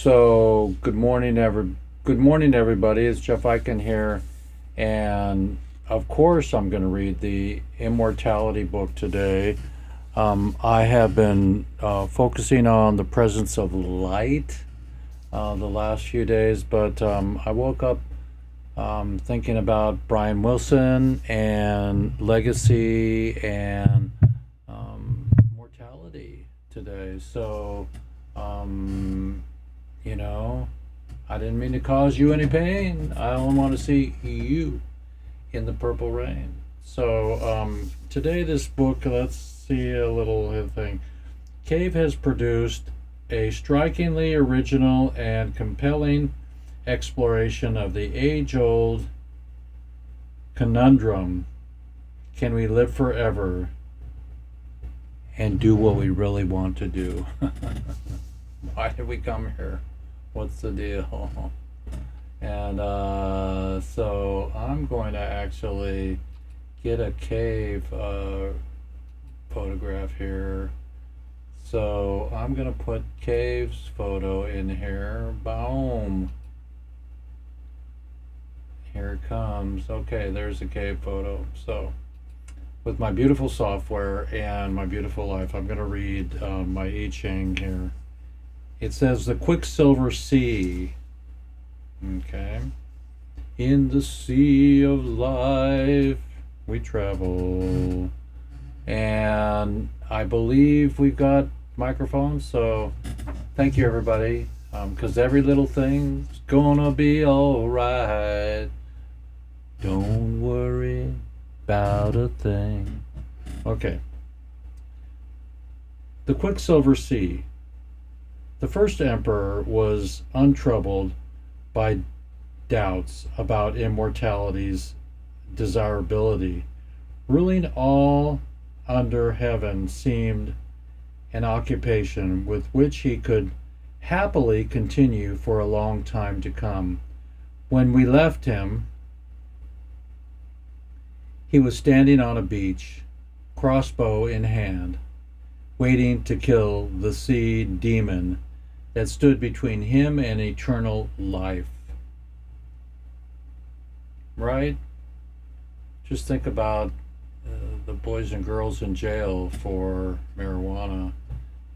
So good morning everybody. It's Jeff Eichen here, and of course I'm going to read the Immortality book today. I have been focusing on the presence of light the last few days, but I woke up thinking about Brian Wilson and legacy and mortality today. So. Um, you know, I didn't mean to cause you any pain. I only want to see you in the purple rain. So today, this book, let's see a little thing. Cave has produced a strikingly original and compelling exploration of the age-old conundrum: can we live forever and do what we really want to do? Why did we come here? What's the deal? And so I'm going to actually get a cave photograph here. So I'm going to put Cave's photo in here. Boom. Here it comes. Okay, there's a cave photo. So with my beautiful software and my beautiful life, I'm going to read my I Ching here. It says the Quicksilver Sea. Okay. In the sea of life we travel. And I believe we've got microphones, so thank you everybody. Because every little thing's gonna be alright. Don't worry about a thing. Okay. The Quicksilver Sea. The first emperor was untroubled by doubts about immortality's desirability. Ruling all under heaven seemed an occupation with which he could happily continue for a long time to come. When we left him, he was standing on a beach, crossbow in hand, waiting to kill the sea demon that stood between him and eternal life. Right? Just think about the boys and girls in jail for marijuana,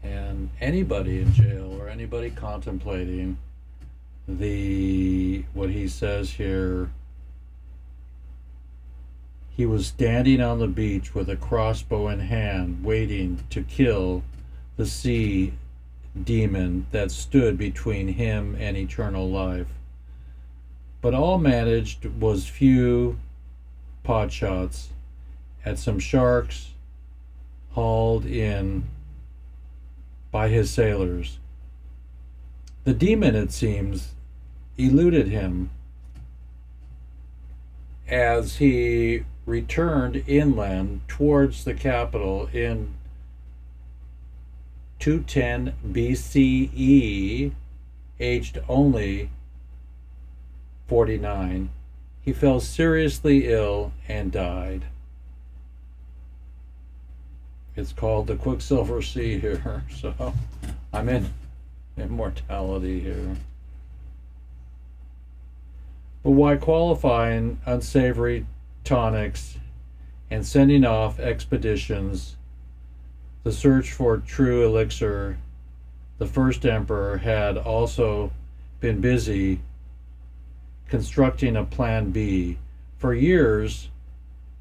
and anybody in jail or anybody contemplating what he says here. He was standing on the beach with a crossbow in hand, waiting to kill the sea demon that stood between him and eternal life. But all managed was few pot shots at some sharks hauled in by his sailors. The demon, it seems, eluded him as he returned inland towards the capital in 210 BCE, aged only 49. He fell seriously ill and died. It's called the Quicksilver Sea here, so I'm in immortality here. But why qualifying unsavory tonics and sending off expeditions, the search for true elixir, the first emperor had also been busy constructing a plan B. For years,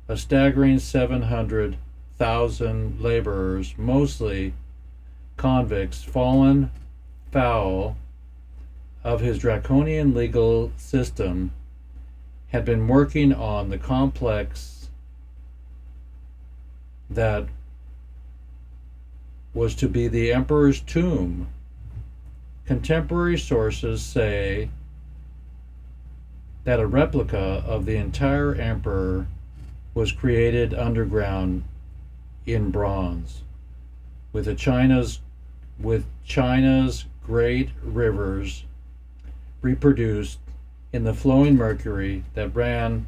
a staggering 700,000 laborers, mostly convicts, fallen foul of his draconian legal system, had been working on the complex that was to be the emperor's tomb. Contemporary sources say that a replica of the entire emperor was created underground in bronze, with China's great rivers reproduced in the flowing mercury that ran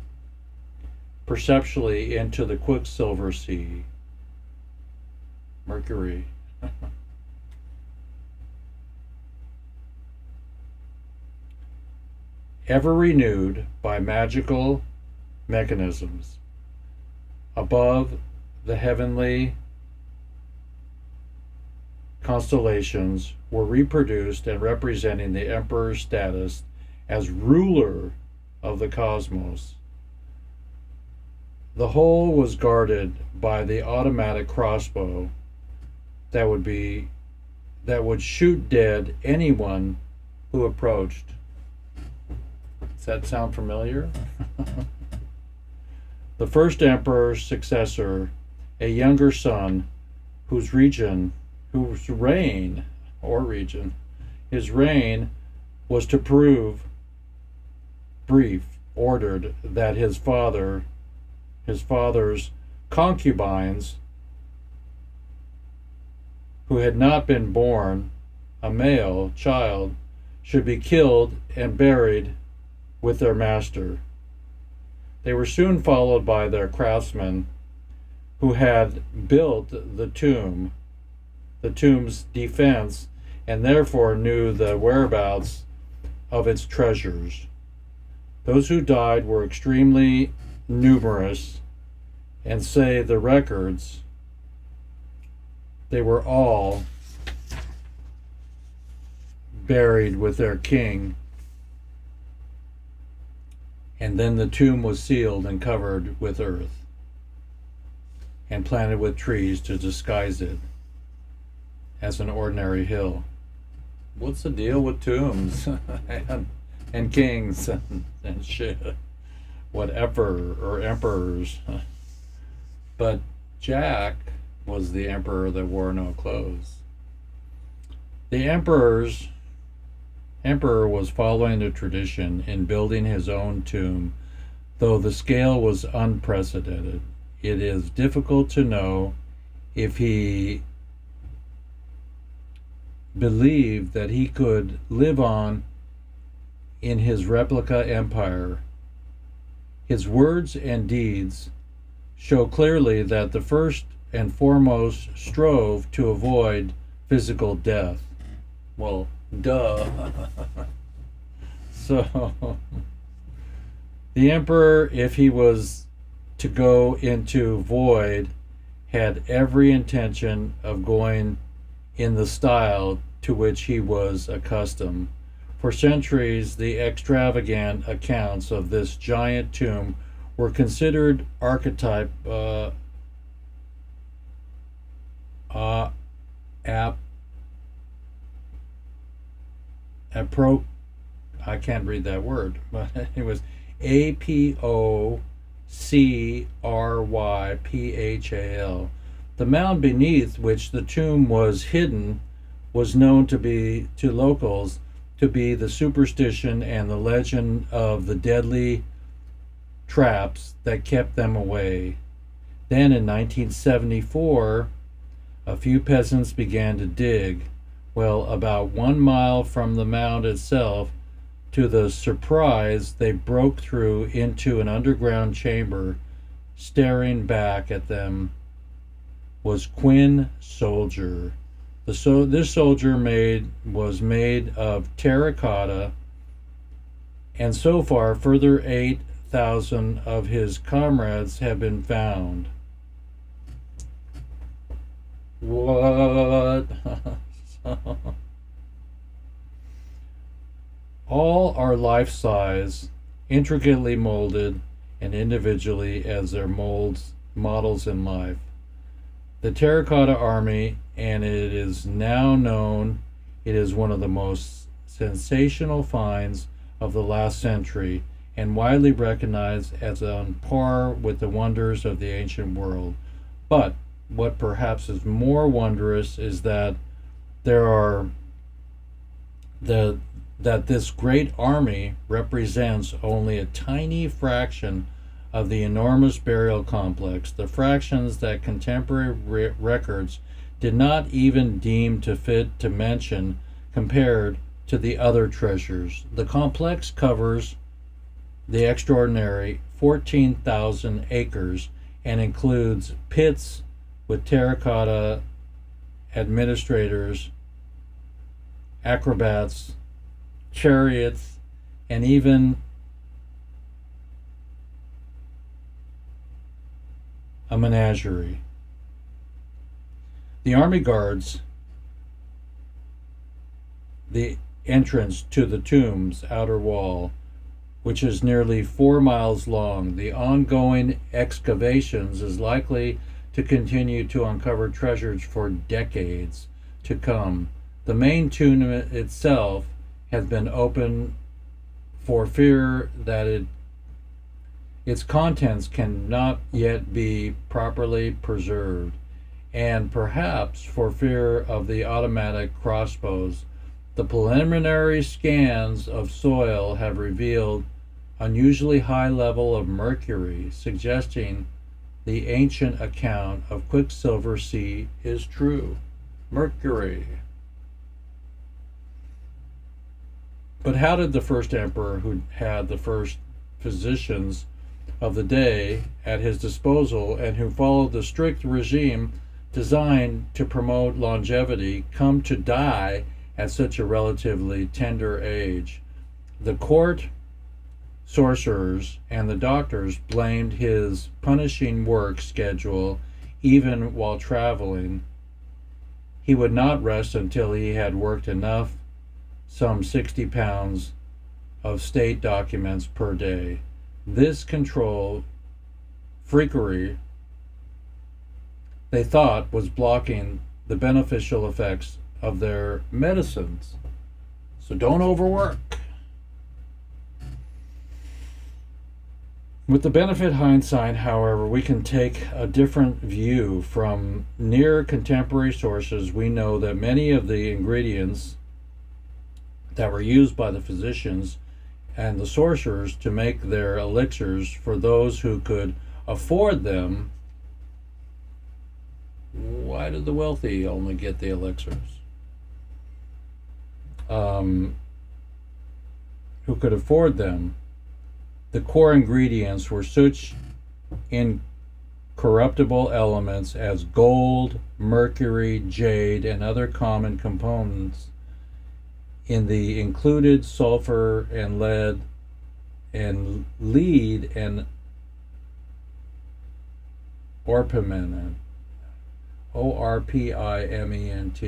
perceptually into the Quicksilver Sea. Mercury. ever renewed by magical mechanisms above the heavenly constellations were reproduced and representing the emperor's status as ruler of the cosmos. The whole was guarded by the automatic crossbow that would shoot dead anyone who approached. Does that sound familiar? The first emperor's successor, a younger son whose reign was to prove brief, ordered that his father's concubines, who had not been born a male child, should be killed and buried with their master. They were soon followed by their craftsmen, who had built the tomb's defense, and therefore knew the whereabouts of its treasures. Those who died were extremely numerous, and say the records, they were all buried with their king, and then the tomb was sealed and covered with earth and planted with trees to disguise it as an ordinary hill. What's the deal with tombs and kings and shit? Whatever, or emperors. But Jack was the emperor that wore no clothes. The emperor was following the tradition in building his own tomb, though the scale was unprecedented. It is difficult to know if he believed that he could live on in his replica empire. His words and deeds show clearly that the first and foremost strove to avoid physical death. Well, duh. So, the emperor, if he was to go into void, had every intention of going in the style to which he was accustomed. For centuries, the extravagant accounts of this giant tomb were considered archetype I can't read that word, but it was Apocryphal. The mound beneath which the tomb was hidden was known to locals to be the superstition and the legend of the deadly traps that kept them away. Then in 1974, a few peasants began to dig. Well, about 1 mile from the mound itself, to the surprise, they broke through into an underground chamber. Staring back at them was Quinn Soldier. This soldier was made of terracotta, and so far, further 8,000 of his comrades have been found. What? All are life-size, intricately molded, and individually as their models in life. The Terracotta Army, and it is now known it is one of the most sensational finds of the last century, and widely recognized as on par with the wonders of the ancient world. But what perhaps is more wondrous is that that this great army represents only a tiny fraction of the enormous burial complex, the fractions that contemporary records did not even deem to fit to mention compared to the other treasures. The complex covers the extraordinary 14,000 acres and includes pits with terracotta administrators, acrobats, chariots, and even a menagerie. The army guards the entrance to the tomb's outer wall, which is nearly 4 miles long. The ongoing excavations is likely to continue to uncover treasures for decades to come. The main tomb itself has been open for fear that its contents cannot yet be properly preserved, and perhaps for fear of the automatic crossbows. The preliminary scans of soil have revealed unusually high level of mercury, suggesting the ancient account of Quicksilver Sea is true. Mercury. But how did the first emperor, who had the first physicians of the day at his disposal and who followed the strict regime designed to promote longevity, come to die at such a relatively tender age? The court sorcerers and the doctors blamed his punishing work schedule even while traveling. He would not rest until he had worked enough, some 60 pounds of state documents per day. This control freakery, they thought, was blocking the beneficial effects of their medicines. So don't overwork. With the benefit hindsight, however, we can take a different view. From near contemporary sources, we know that many of the ingredients that were used by the physicians and the sorcerers to make their elixirs for those who could afford them. Why did the wealthy only get the elixirs? Who could afford them? The core ingredients were such incorruptible elements as gold, mercury, jade, and other common components. In the included sulfur and lead and orpiment, ORPIMENT,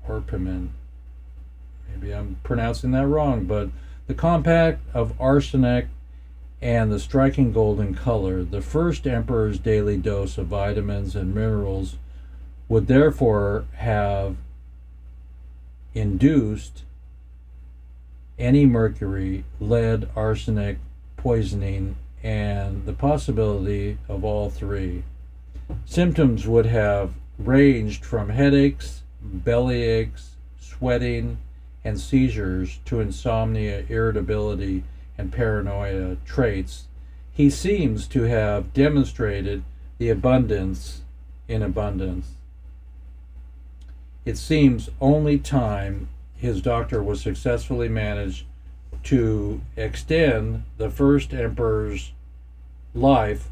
orpiment. Maybe I'm pronouncing that wrong, but the compact of arsenic and the striking golden color. The first emperor's daily dose of vitamins and minerals would therefore have induced any mercury, lead, arsenic poisoning, and the possibility of all three. Symptoms would have ranged from headaches, belly aches, sweating, and seizures to insomnia, irritability, and paranoia traits. He seems to have demonstrated the abundance in abundance. It seems only time his doctor was successfully managed to extend the first emperor's life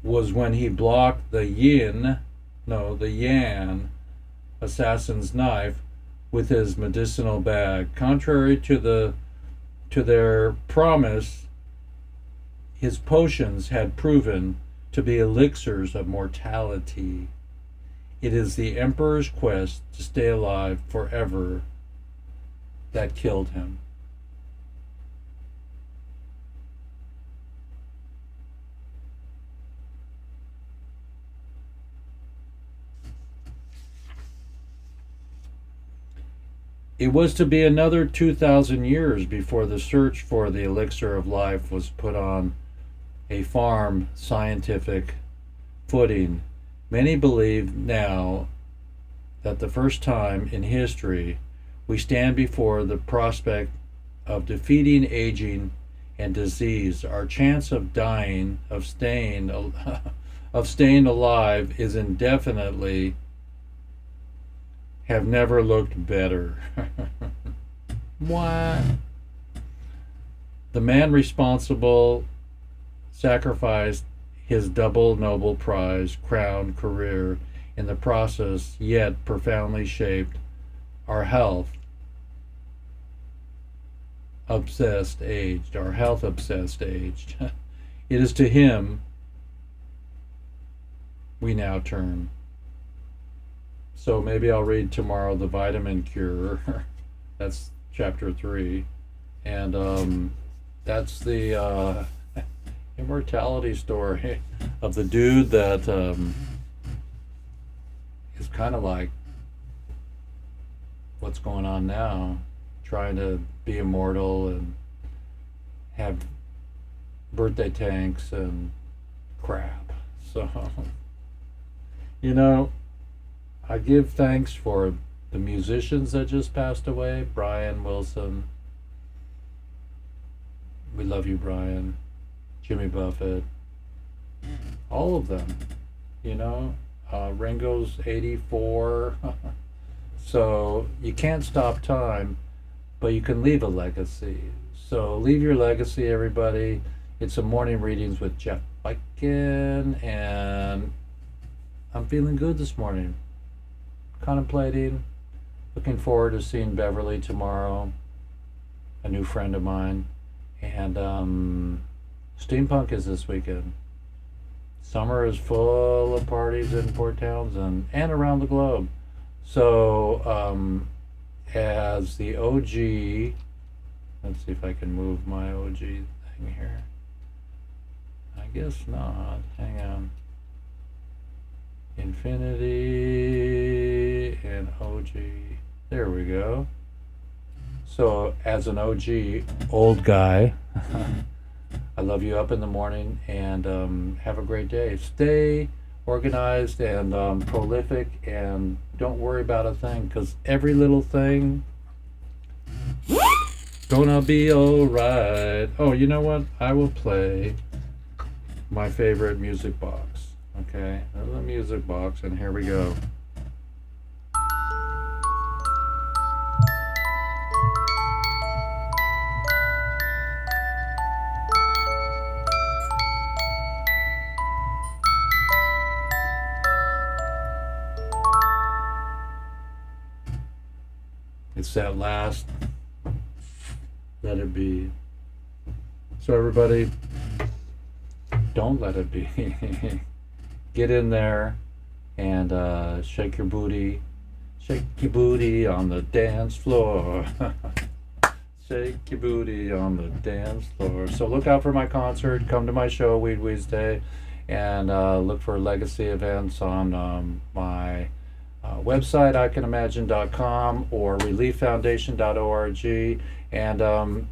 was when he blocked the Yan assassin's knife with his medicinal bag. Contrary to their promise, his potions had proven to be elixirs of mortality. It is the emperor's quest to stay alive forever that killed him. It was to be another 2,000 years before the search for the elixir of life was put on a firm scientific footing. Many believe now that the first time in history we stand before the prospect of defeating aging and disease. Our chance of dying, of staying alive is indefinitely have never looked better. What? The man responsible sacrificed his double Nobel Prize crowned career in the process, yet profoundly shaped our health. obsessed aged, our health obsessed aged. It is to him we now turn. So maybe I'll read tomorrow The Vitamin Cure. That's chapter 3. And that's the immortality story of the dude that is kind of like what's going on now, trying to be immortal and have birthday tanks and crap. So, you know, I give thanks for the musicians that just passed away. Brian Wilson. We love you, Brian. Jimmy Buffett. All of them. You know, Ringo's 84. So you can't stop time, but you can leave a legacy. So leave your legacy, everybody. It's a morning readings with Jeff Biken, and I'm feeling good this morning. Contemplating, looking forward to seeing Beverly tomorrow, a new friend of mine, and Steampunk is this weekend. Summer is full of parties in Port Townsend and around the globe. So, as the OG, let's see if I can move my OG thing here. I guess not. Hang on. Infinity and OG. There we go. So, as an OG, old guy, I love you up in the morning, and have a great day. Stay organized and prolific, and don't worry about a thing, because every little thing gonna be alright. Oh, you know what? I will play my favorite music box. Okay, there's a music box, and here we go. It's that last Let It Be. So everybody, don't let it be. Get in there and shake your booty. Shake your booty on the dance floor. Shake your booty on the dance floor. So look out for my concert. Come to my show, Weed Wednesday, and look for legacy events on my website, icanimagine.com, or relieffoundation.org. And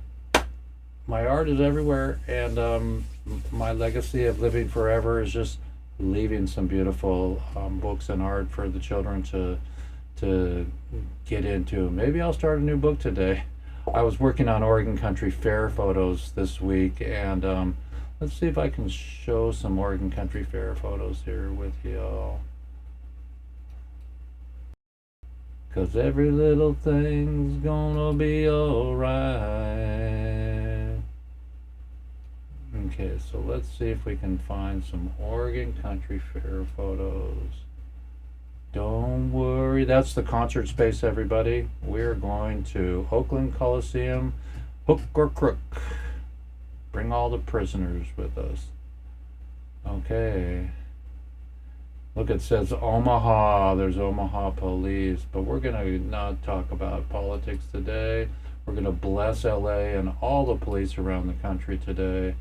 my art is everywhere, and my legacy of living forever is just leaving some beautiful books and art for the children to get into. Maybe I'll start a new book today. I was working on Oregon Country Fair photos this week, and let's see if I can show some Oregon Country Fair photos here with y'all. Cause every little thing's gonna be alright. Okay, so let's see if we can find some Oregon Country Fair photos. Don't worry, that's the concert space, everybody. We're going to Oakland Coliseum, hook or crook. Bring all the prisoners with us. Okay. Look, it says Omaha. There's Omaha police, but we're going to not talk about politics today. We're going to bless LA and all the police around the country today,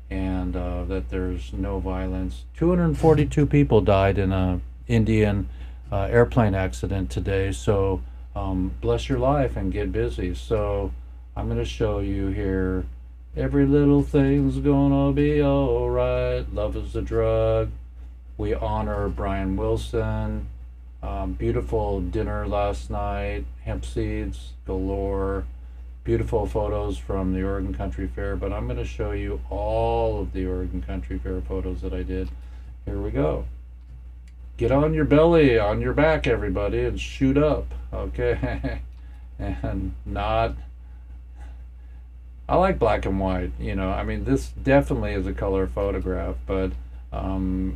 and that there's no violence. 242 people died in a Indian airplane accident today, so bless your life and get busy. So I'm going to show you here. Every little thing's gonna be alright. Love is a drug. We honor Brian Wilson. Beautiful dinner last night. Hemp seeds galore. Beautiful photos from the Oregon Country Fair. But I'm going to show you all of the Oregon Country Fair photos that I did. Here we go. Get on your belly, on your back, everybody, and shoot up. Okay. And not... I like black and white. You know, I mean, this definitely is a color photograph, but the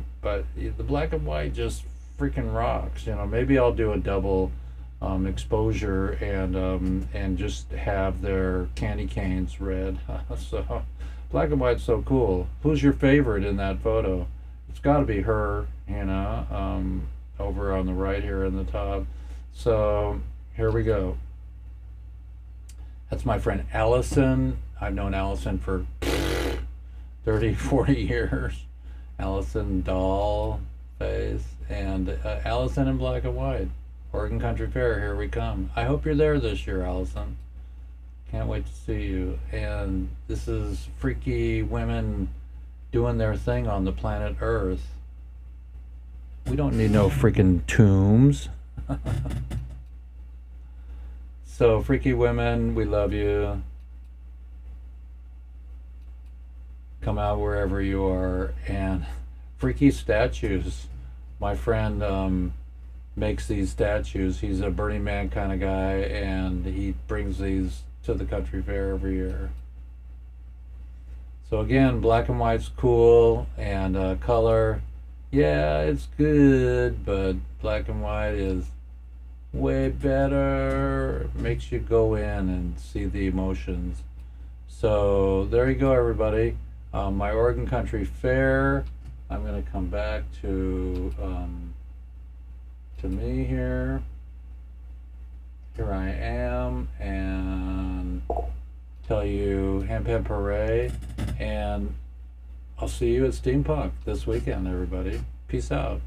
black and white just freaking rocks. You know, maybe I'll do a double exposure and just have their candy canes red. So black and white's so cool. Who's your favorite in that photo? It's got to be her, over on the right here in the top. So here we go. That's my friend Allison. I've known Allison for 30, 40 years. Allison doll face. And Allison in black and white. Oregon Country Fair, here we come. I hope you're there this year, Allison. Can't wait to see you. And this is freaky women doing their thing on the planet Earth. We don't need no freaking tombs. So, freaky women, we love you. Come out wherever you are. And freaky statues. My friend makes these statues. He's a Burning Man kind of guy, and he brings these to the country fair every year. So again, black and white's cool, and color, yeah, it's good, but black and white is way better. Makes you go in and see the emotions. So there you go, everybody. My Oregon Country Fair. I'm going to come back to me here. Here I am, and tell you hemp hemp hooray, and I'll see you at Steampunk this weekend, everybody. Peace out.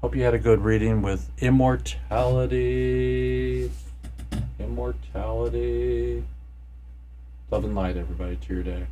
Hope you had a good reading with Immortality. Immortality. Love and light, everybody, to your day.